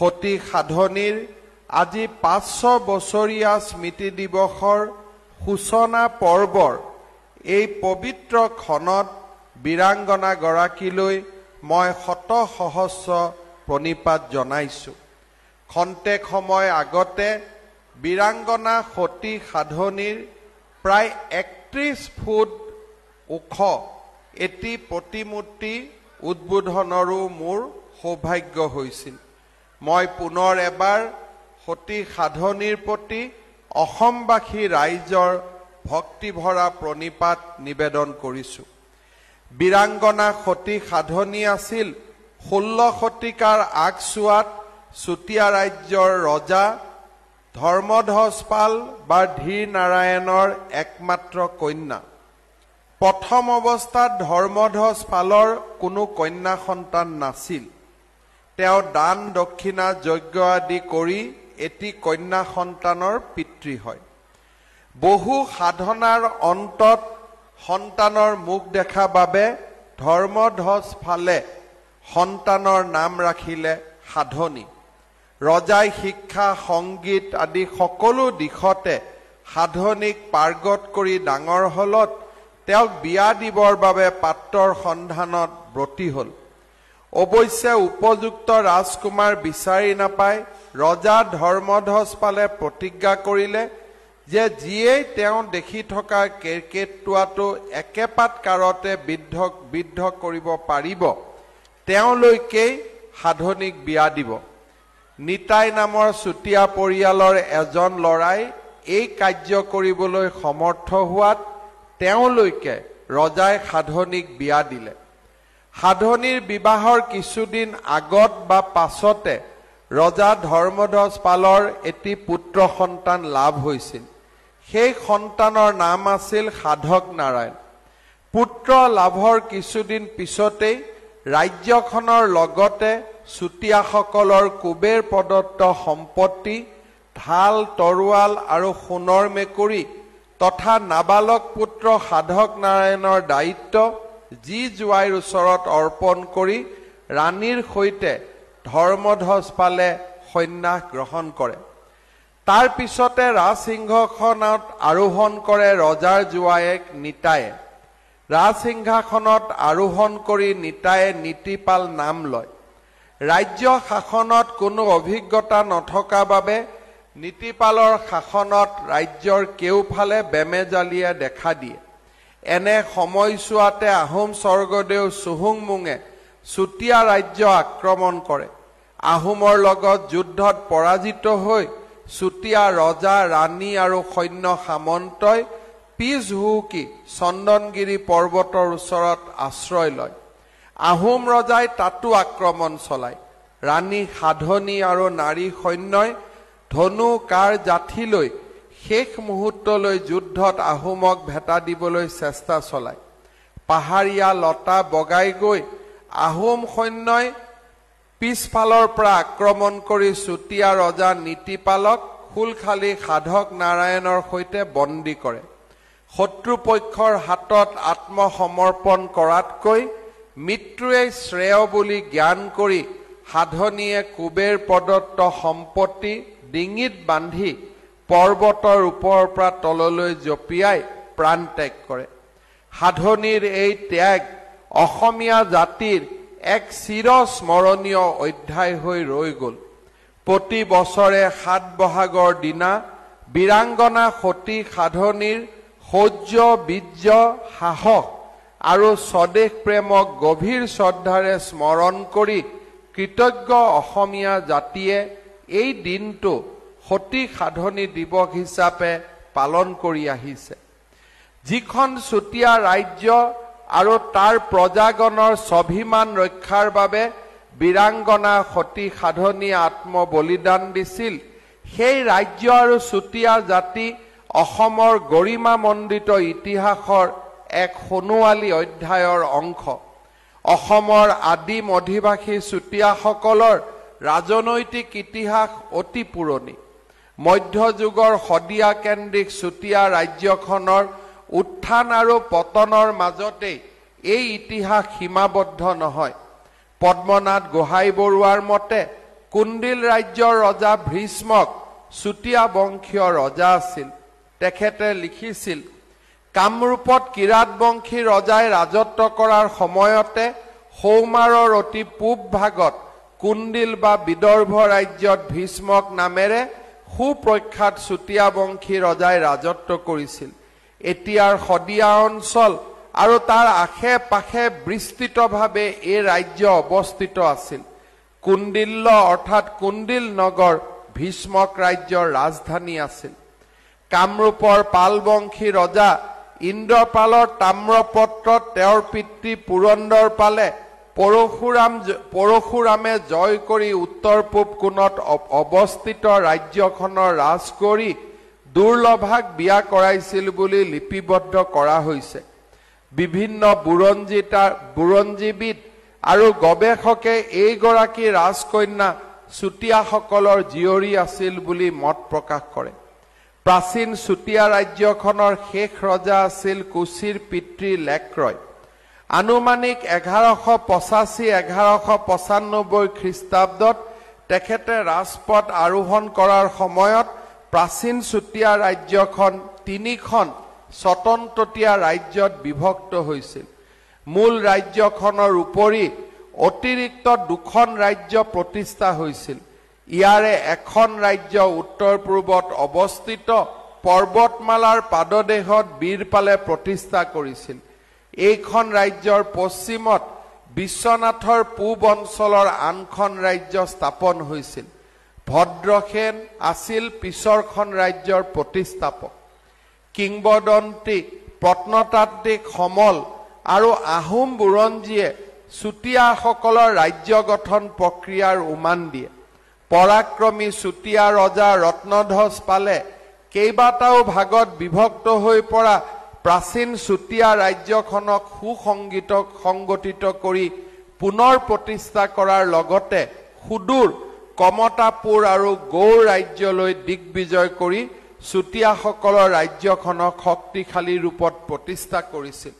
সতী সাধনীৰ আজি 500 বছৰীয়া স্মৃতি দিৱসৰ সূচনা পৰ্বৰ এই পবিত্ৰ ক্ষণত বীৰাংগনা গৰাকীলৈ মই শত সহস্ৰ প্ৰণিপাত জনাইছো। খন্তেক সময় আগতে বীৰাংগনা সতী সাধনীৰ প্ৰায় 31 ফুট ওখ এটি প্ৰতিমূৰ্তি উদ্বোধনৰো মোৰ সৌভাগ্য হৈছিল। মই পুনৰ এবাৰ সতী সাধনীৰ প্ৰতি অসমবাসী ৰাইজৰ ভক্তিভৰা প্ৰণিপাত নিবেদন কৰিছো। বীৰাংগনা সতী সাধনী আছিল 16 শতিকাৰ আগছোৱাত চুতীয়া ৰাজ্যৰ ৰজা ধৰ্মধ্বজপাল বা ধীৰ নাৰায়ণৰ একমাত্ৰ কন্যা। প্ৰথম অৱস্থাত ধৰ্মধ্বজপালৰ কোনো কন্যা সন্তান নাছিল। তেওঁ দান দক্ষিণা যজ্ঞ আদি কৰি এটি কন্যা সন্তানৰ পিতৃ হয়। বহু সাধনাৰ অন্তত সন্তানৰ মুখ দেখা বাবে ধৰ্মধ্বজপালে সন্তানৰ নাম ৰাখিলে সাধনী। ৰজাই শিক্ষা সংগীত আদি সকলো দিশতে সাধনীক পাৰ্গত কৰি ডাঙৰ হলত তেওঁক বিয়া দিবৰ বাবে পাত্ৰৰ সন্ধানত ব্ৰতী হল। অৱশ্যে উপযুক্ত ৰাজকুমাৰ বিচাৰি নাপাই ৰজা ধৰ্মধ্বজপালে প্ৰতিজ্ঞা কৰিলে যে যিয়েই তেওঁ দেখি থকা কেৰ্কেটুৱাটো একেপাত কাৰতে বিদ্ধ কৰিব পাৰিব তেওঁলৈকেই সাধনীক বিয়া দিব। নিতাই নামৰ চুতীয়া পৰিয়ালৰ এজন ল'ৰাই এই কাৰ্য কৰিবলৈ সমৰ্থ হোৱাত তেওঁলৈকে ৰজাই সাধনীক বিয়া দিলে। সাধনীৰ বিবাহৰ কিছুদিন আগত বা পাছতে ৰজা ধৰ্মধ্বজপালৰ এটি পুত্ৰ সন্তান লাভ হৈছিল। সেই সন্তানৰ নাম আছিল সাধক নাৰায়ণ। পুত্ৰ লাভৰ কিছুদিন পিছতেই ৰাজ্যখনৰ লগতে চুতীয়াসকলৰ কুবেৰ প্ৰদত্ত সম্পত্তি ঢাল তৰোৱাল আৰু সোণৰ মেকুৰী তথা নাবালক পুত্ৰ সাধক নাৰায়ণৰ দায়িত্ব যি জোৱাইৰ ওচৰত অৰ্পণ কৰি ৰাণীৰ সৈতে ধৰ্মধ্বজপালে সন্ন্যাস গ্ৰহণ কৰে। তাৰ পিছতে ৰাজসিংহাসনত আৰোহণ কৰে ৰজাৰ জোৱায়েক নিতায়ে। ৰাজসিংহাসনত আৰোহণ কৰি নিতায়ে নীতিপাল নাম লয়। ৰাজ্য শাসনত কোনো অভিজ্ঞতা নথকা বাবে নীতিপালৰ শাসনত ৰাজ্যৰ কেউফালে বেমেজালিয়ে দেখা দিয়ে। এনে সময়ছোৱাতে আহোম স্বৰ্গদেউ চুহুংমুঙে চুতীয়া ৰাজ্য আক্ৰমণ কৰে। আহোমৰ লগত যুদ্ধত পৰাজিত হৈ চুতীয়া ৰজা ৰাণী আৰু সৈন্য সামন্তই পিছ হুহুকি চন্দনগিৰি পৰ্বতৰ ওচৰত আশ্ৰয় লয়। আহোম ৰজাই তাতো আক্ৰমণ চলায়। ৰাণী সাধনী আৰু নাৰী সৈন্যই ধনু কাৰ জাঠি লৈ শেষ মুহূৰ্তলৈ যুদ্ধত আহোমক ভেটা দিবলৈ চেষ্টা চলায়। পাহাৰীয়া লতা বগাই গৈ আহোম সৈন্যই পিছফালৰ পৰা আক্ৰমণ কৰি চুতীয়া ৰজা নীতিপালক খুলখালি সাধক নাৰায়ণৰ সৈতে বন্দী কৰে। শত্ৰুপক্ষৰ হাতত আত্মসমৰ্পণ কৰাতকৈ মৃত্যুৱে শ্ৰেয় বুলি জ্ঞান কৰি সাধনীয়ে কুবেৰ প্ৰদত্ত সম্পত্তি ডিঙিত বান্ধি পৰ্বতৰ ওপৰৰ পৰা তললৈ জঁপিয়াই প্ৰাণ ত্যাগ কৰে। সাধনীৰ এই ত্যাগ অসমীয়া জাতিৰ এক চিৰস্মৰণীয় অধ্যায় হৈ ৰৈ গ'ল। প্ৰতি বছৰে ৭ বহাগৰ দিনা বীৰাংগনা সতী সাধনীৰ শৌৰ্য বীৰ্য সাহস আৰু স্বদেশ প্ৰেমক গভীৰ শ্ৰদ্ধাৰে স্মৰণ কৰি কৃতজ্ঞ অসমীয়া জাতিয়ে এই দিনটো সতী সাধনী দিৱস হিচাপে পালন কৰি আহিছে। যিখন চুতীয়া ৰাজ্য আৰু তাৰ প্ৰজাগণৰ স্বাভিমান ৰক্ষাৰ বাবে বীৰাংগনা সতী সাধনী আত্মবলিদান দিছিল, সেই ৰাজ্য আৰু চুতীয়া জাতি অসমৰ গৰিমামণ্ডিত ইতিহাসৰ এক সোণোৱালী অধ্যায়ৰ অংশ। অসমৰ আদিম অধিবাসী চুতীয়াসকলৰ ৰাজনৈতিক ইতিহাস অতি পুৰণি। মধ্যযুগৰ শদিয়া কেন্দ্ৰিক চুতীয়া ৰাজ্যখনৰ উত্থান আৰু পতনৰ মাজতেই এই ইতিহাস সীমাবদ্ধ নহয়। পদ্মনাথ গোহাঁই বৰুৱাৰ মতে কুণ্ডিল ৰাজ্যৰ ৰজা ভীষ্মক চুতীয়া বংশীয় ৰজা আছিল। তেখেতে লিখিছিল, কামৰূপত কিৰাত বংশী ৰজাই ৰাজত্ব কৰাৰ সময়তে সৌমাৰৰ অতি পূব ভাগত কুণ্ডিল বা বিদৰ্ভ ৰাজ্যত ভীষ্মক নামেৰে সুপ্ৰখ্যাত চুতীয়া বংশী ৰজাই ৰাজত্ব কৰিছিল। এতিয়াৰ শদিয়া অঞ্চল আৰু তাৰ আশে পাশে বিস্তৃতভাৱে এই ৰাজ্য অৱস্থিত আছিল। কুণ্ডিল্য অৰ্থাৎ কুণ্ডিল নগৰ ভীষ্মক ৰাজ্যৰ ৰাজধানী আছিল। কামৰূপৰ পালবংশী ৰজা ইন্দ্ৰপালৰ তাম্ৰপত্ৰত তেওঁৰ পিতৃ পুৰন্দৰ পালে পৰশুৰামে জয় কৰি উত্তৰ পূব কোণত অৱস্থিত ৰাজ্যখনৰ ৰাজ কৰি দুৰ্লভাক বিয়া কৰাইছিল বুলি লিপিবদ্ধ কৰা হৈছে। বিভিন্ন বুৰঞ্জীবিদ আৰু গৱেষকে এইগৰাকী ৰাজকন্যা চুতীয়াসকলৰ জীয়ৰী আছিল বুলি মত প্ৰকাশ কৰে। প্ৰাচীন চুতীয়া ৰাজ্যখনৰ শেষ ৰজা আছিল কোচিৰ পিতৃ লেক্ৰয়। আনুমানিক 1185-1195 খ্ৰীষ্টাব্দত তেখেতে ৰাজপদ আৰোহণ কৰাৰ সময়ত প্ৰাচীন চুতীয়া ৰাজ্যখন 3খন স্বতন্ত্ৰতীয়া ৰাজ্যত বিভক্ত হৈছিল। মূল ৰাজ্যখনৰ উপৰি অতিৰিক্ত 2খন ৰাজ্য প্ৰতিষ্ঠা হৈছিল। ইয়াৰে এখন ৰাজ্য উত্তৰ পূৰ্বত অৱস্থিত পৰ্বতমালাৰ পাদদেশত বীৰপালে প্ৰতিষ্ঠা কৰিছিল। এইখন ৰাজ্যৰ পশ্চিমত বিশ্বনাথৰ পূব অঞ্চলৰ আনখন ৰাজ্য স্থাপন হৈছিল। ভদ্ৰসেন আছিল পিছৰখন ৰাজ্যৰ প্ৰতিষ্ঠাপক। কিংবদন্তি, প্ৰত্নতাত্ত্বিক সমল আৰু আহোম বুৰঞ্জীয়ে চুতীয়াসকলৰ ৰাজ্য গঠন প্ৰক্ৰিয়াৰ উমান দিয়ে। পৰাক্ৰমী চুতীয়া ৰজা ৰত্নধ্বজ পালে কেইবাটাও ভাগত বিভক্ত হৈ পৰা প্ৰাচীন চুতীয়া ৰাজ্যখনক সুসংগঠিত কৰি পুনৰ প্ৰতিষ্ঠা কৰাৰ লগতে সুদূৰ কমতাপুৰ আৰু গৌড় ৰাজ্যলৈ দিগ্বিজয় কৰি চুতীয়াসকলৰ ৰাজ্যখনক শক্তিশালী ৰূপত প্ৰতিষ্ঠা কৰিছিল।